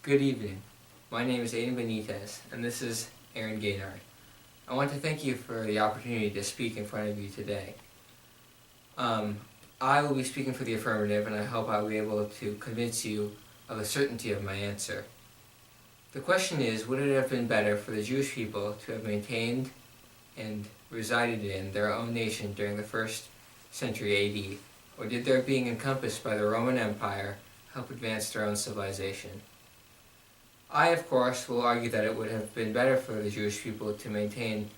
Good evening. My name is Aidan Benitez, and this is Aaron Gaynard. I want to thank you for the opportunity to speak in front of you today. I will be speaking for the affirmative, and I hope I will be able to convince you of the certainty of my answer. The question is, would it have been better for the Jewish people to have maintained and resided in their own nation during the 1st century AD, or did their being encompassed by the Roman Empire help advance their own civilization? I, of course, will argue that it would have been better for the Jewish people to maintain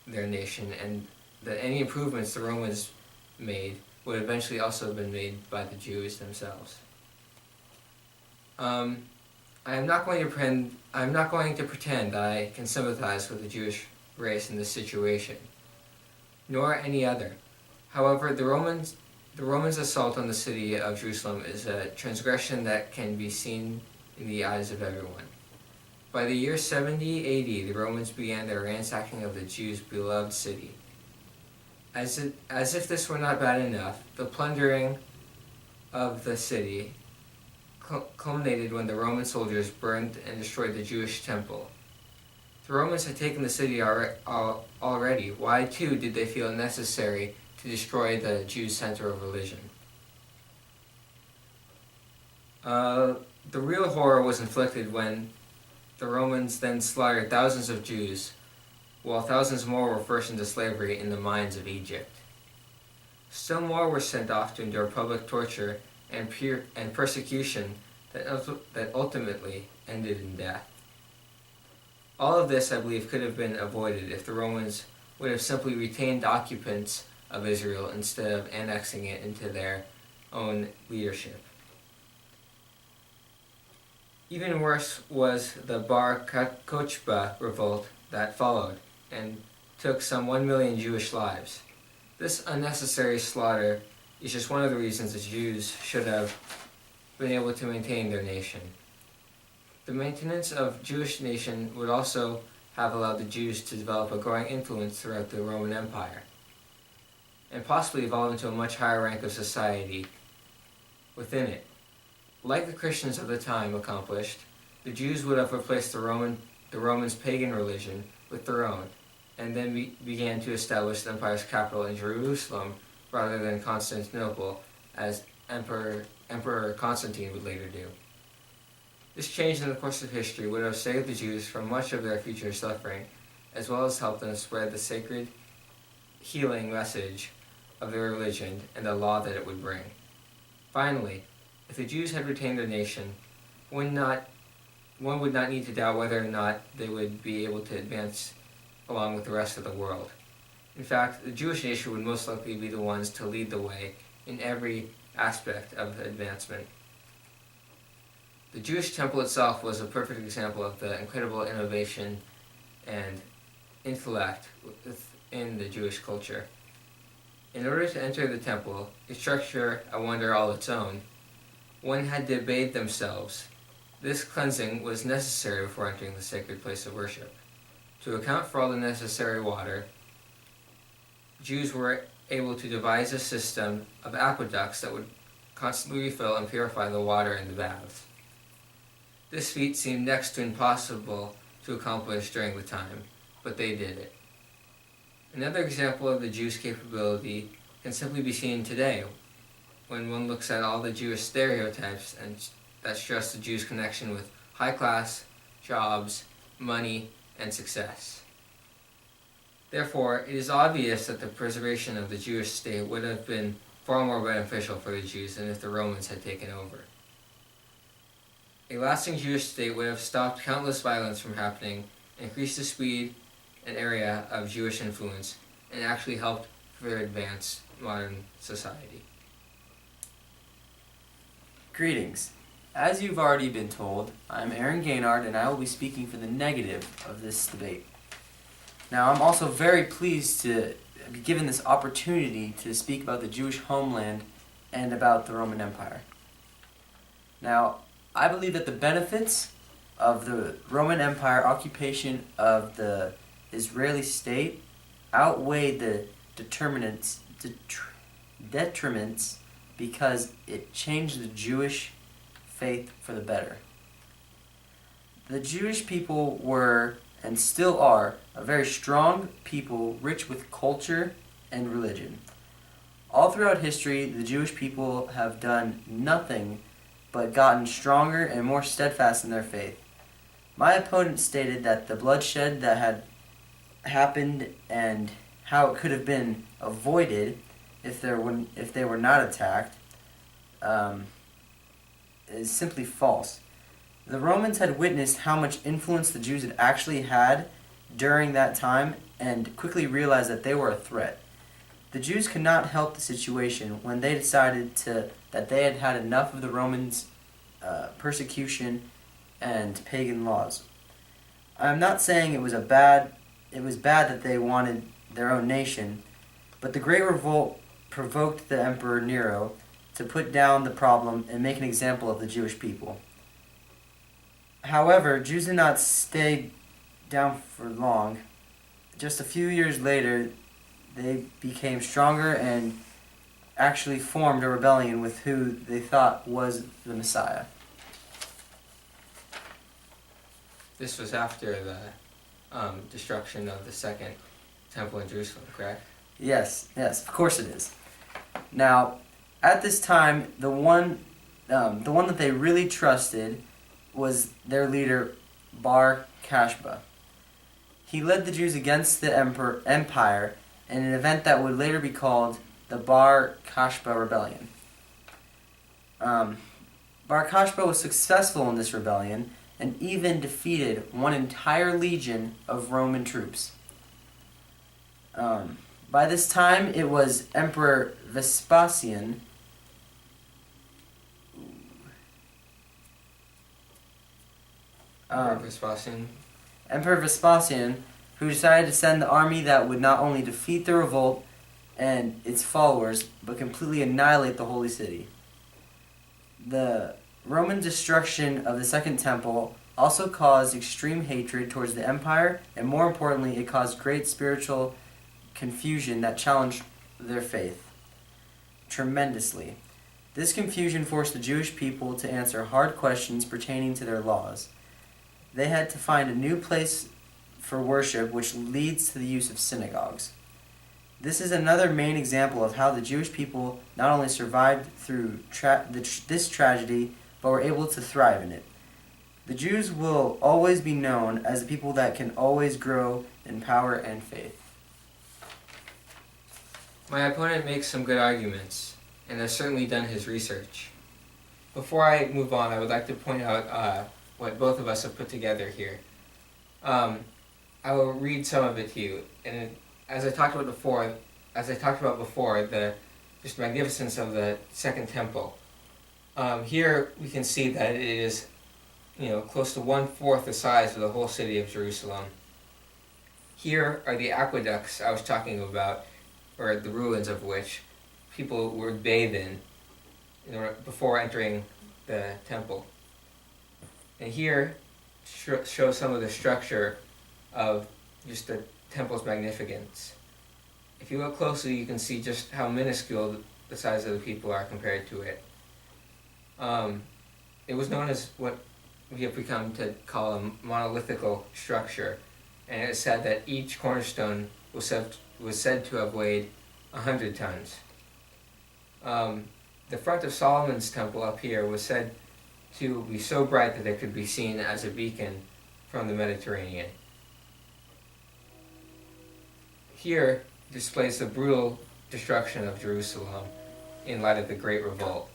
their nation, and that any improvements the Romans made would eventually also have been made by the Jews themselves. I am not going to pretend that I can sympathize with the Jewish race in this situation, nor any other. However, the Romans' assault on the city of Jerusalem is a transgression that can be seen in the eyes of everyone. By the year 70 AD, the Romans began their ransacking of the Jews' beloved city. As if this were not bad enough, the plundering of the city culminated when the Roman soldiers burned and destroyed the Jewish temple. The Romans had taken the city already. Why, too, did they feel it necessary to destroy the Jews' center of religion? The real horror was inflicted when the Romans then slaughtered thousands of Jews, while thousands more were forced into slavery in the mines of Egypt. Still more were sent off to endure public torture and persecution that ultimately ended in death. All of this, I believe, could have been avoided if the Romans would have simply retained occupants of Israel instead of annexing it into their own leadership. Even worse was the Bar Kokhba revolt that followed and took some 1 million Jewish lives. This unnecessary slaughter is just one of the reasons the Jews should have been able to maintain their nation. The maintenance of Jewish nation would also have allowed the Jews to develop a growing influence throughout the Roman Empire, and possibly evolve into a much higher rank of society within it. Like the Christians of the time accomplished, the Jews would have replaced the Romans' pagan religion with their own, and then began to establish the empire's capital in Jerusalem rather than Constantinople, as Emperor Constantine would later do. This change in the course of history would have saved the Jews from much of their future suffering, as well as helped them spread the sacred, healing message of their religion and the law that it would bring. Finally, if the Jews had retained their nation, one would not need to doubt whether or not they would be able to advance along with the rest of the world. In fact, the Jewish nation would most likely be the ones to lead the way in every aspect of advancement. The Jewish temple itself was a perfect example of the incredible innovation and intellect within the Jewish culture. In order to enter the temple, a structure a wonder all its own, one had to bathe themselves. This cleansing was necessary before entering the sacred place of worship. To account for all the necessary water, Jews were able to devise a system of aqueducts that would constantly refill and purify the water in the baths. This feat seemed next to impossible to accomplish during the time, but they did it. Another example of the Jews' capability can simply be seen today, when one looks at all the Jewish stereotypes that stress the Jews' connection with high class, jobs, money, and success. Therefore, it is obvious that the preservation of the Jewish state would have been far more beneficial for the Jews than if the Romans had taken over. A lasting Jewish state would have stopped countless violence from happening, increased the speed and area of Jewish influence, and actually helped further advance modern society. Greetings. As you've already been told, I'm Aaron Gaynard, and I will be speaking for the negative of this debate. Now, I'm also very pleased to be given this opportunity to speak about the Jewish homeland and about the Roman Empire. Now, I believe that the benefits of the Roman Empire occupation of the Israeli state outweighed the detriments because it changed the Jewish faith for the better. The Jewish people were, and still are, a very strong people rich with culture and religion. All throughout history, the Jewish people have done nothing but gotten stronger and more steadfast in their faith. My opponent stated that the bloodshed that had happened and how it could have been avoided if they were not attacked is simply false. The Romans had witnessed how much influence the Jews had actually had during that time and quickly realized that they were a threat. The Jews could not help the situation when they decided that they had had enough of the Romans' persecution and pagan laws. I'm not saying it was bad that they wanted their own nation, but the Great Revolt provoked the Emperor Nero to put down the problem and make an example of the Jewish people. However, Jews did not stay down for long. Just a few years later, they became stronger and actually formed a rebellion with who they thought was the Messiah. This was after the destruction of the second temple in Jerusalem, correct? Yes, of course it is. Now, at this time, the one that they really trusted was their leader, Bar Kokhba. He led the Jews against the empire in an event that would later be called the Bar Kokhba Rebellion. Bar Kokhba was successful in this rebellion and even defeated one entire legion of Roman troops. By this time, it was Emperor Vespasian Emperor Vespasian, who decided to send the army that would not only defeat the revolt and its followers, but completely annihilate the holy city. The Roman destruction of the Second Temple also caused extreme hatred towards the empire, and more importantly, it caused great spiritual confusion that challenged their faith tremendously. This confusion forced the Jewish people to answer hard questions pertaining to their laws. They had to find a new place for worship, which leads to the use of synagogues. This is another main example of how the Jewish people not only survived through this tragedy, but were able to thrive in it. The Jews will always be known as the people that can always grow in power and faith. My opponent makes some good arguments, and has certainly done his research. Before I move on, I would like to point out what both of us have put together here. I will read some of it to you, and as I talked about before, the just magnificence of the Second Temple. Here we can see that it is, close to 1/4 the size of the whole city of Jerusalem. Here are the aqueducts I was talking about, or the ruins of which people would bathe in before entering the temple. And here shows some of the structure of just the temple's magnificence. If you look closely, you can see just how minuscule the size of the people are compared to it. It was known as what we have become to call a monolithical structure, and it is said that each cornerstone was said to have weighed 100 tons. The front of Solomon's temple up here was said to be so bright that it could be seen as a beacon from the Mediterranean. Here displays the brutal destruction of Jerusalem in light of the Great Revolt.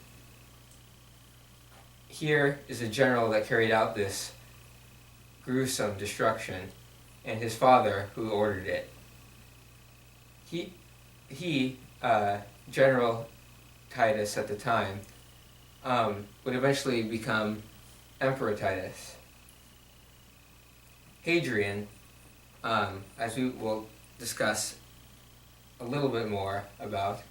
Here is a general that carried out this gruesome destruction, and his father who ordered it. He, General Titus at the time, would eventually become Emperor Titus. Hadrian, as we will discuss a little bit more about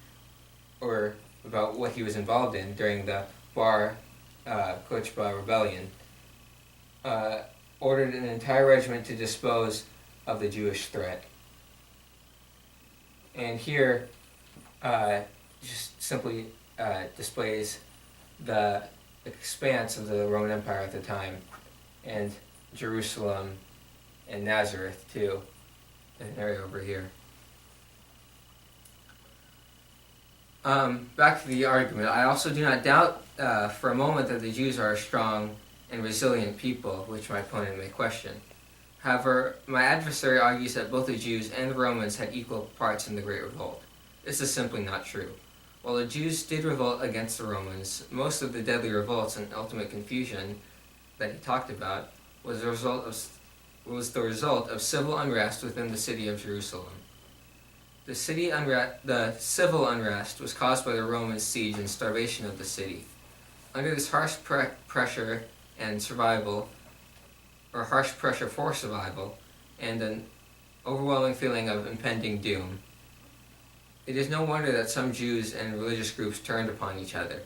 what he was involved in during the Bar Kokhba rebellion, ordered an entire regiment to dispose of the Jewish threat. And here just simply displays the expanse of the Roman Empire at the time and Jerusalem, and Nazareth too, an area over here. Back to the argument. I also do not doubt for a moment that the Jews are a strong and resilient people, which my opponent may question. However, my adversary argues that both the Jews and the Romans had equal parts in the Great Revolt. This is simply not true. While the Jews did revolt against the Romans, most of the deadly revolts and ultimate confusion that he talked about was the result of civil unrest within the city of Jerusalem. The civil unrest was caused by the Roman siege and starvation of the city. Under this harsh pressure for survival, and an overwhelming feeling of impending doom, it is no wonder that some Jews and religious groups turned upon each other.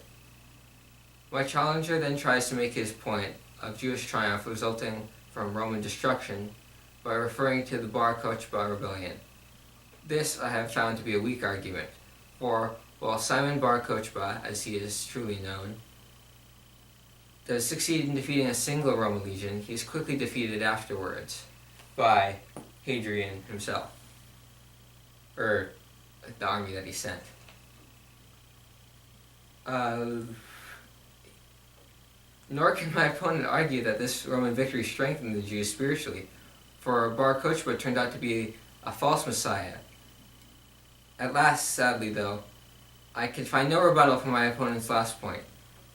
My challenger then tries to make his point of Jewish triumph resulting from Roman destruction by referring to the Bar Kokhba rebellion. This I have found to be a weak argument, for while Simon Bar Kokhba, as he is truly known, does succeed in defeating a single Roman legion, he is quickly defeated afterwards by Hadrian himself, or the army that he sent. Nor can my opponent argue that this Roman victory strengthened the Jews spiritually, for Bar Kokhba turned out to be a false messiah. At last, sadly though, I can find no rebuttal for my opponent's last point.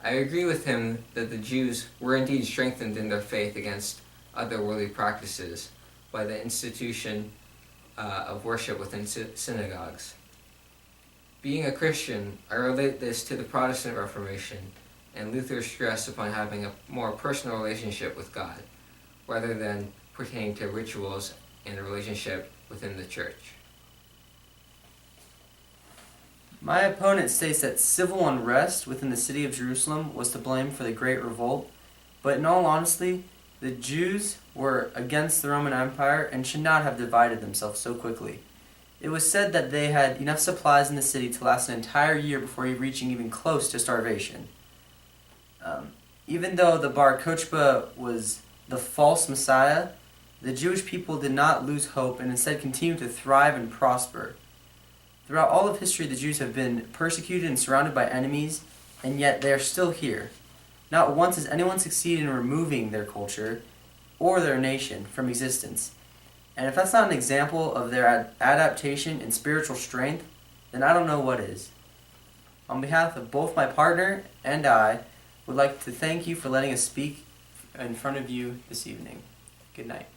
I agree with him that the Jews were indeed strengthened in their faith against otherworldly practices by the institution of worship within synagogues. Being a Christian, I relate this to the Protestant Reformation and Luther's stress upon having a more personal relationship with God, rather than pertaining to rituals and a relationship within the church. My opponent states that civil unrest within the city of Jerusalem was to blame for the Great Revolt, but in all honesty, the Jews were against the Roman Empire and should not have divided themselves so quickly. It was said that they had enough supplies in the city to last an entire year before reaching even close to starvation. Even though the Bar Kokhba was the false messiah, the Jewish people did not lose hope and instead continued to thrive and prosper. Throughout all of history, the Jews have been persecuted and surrounded by enemies, and yet they are still here. Not once has anyone succeeded in removing their culture or their nation from existence. And if that's not an example of their adaptation and spiritual strength, then I don't know what is. On behalf of both my partner and I, would like to thank you for letting us speak in front of you this evening. Good night.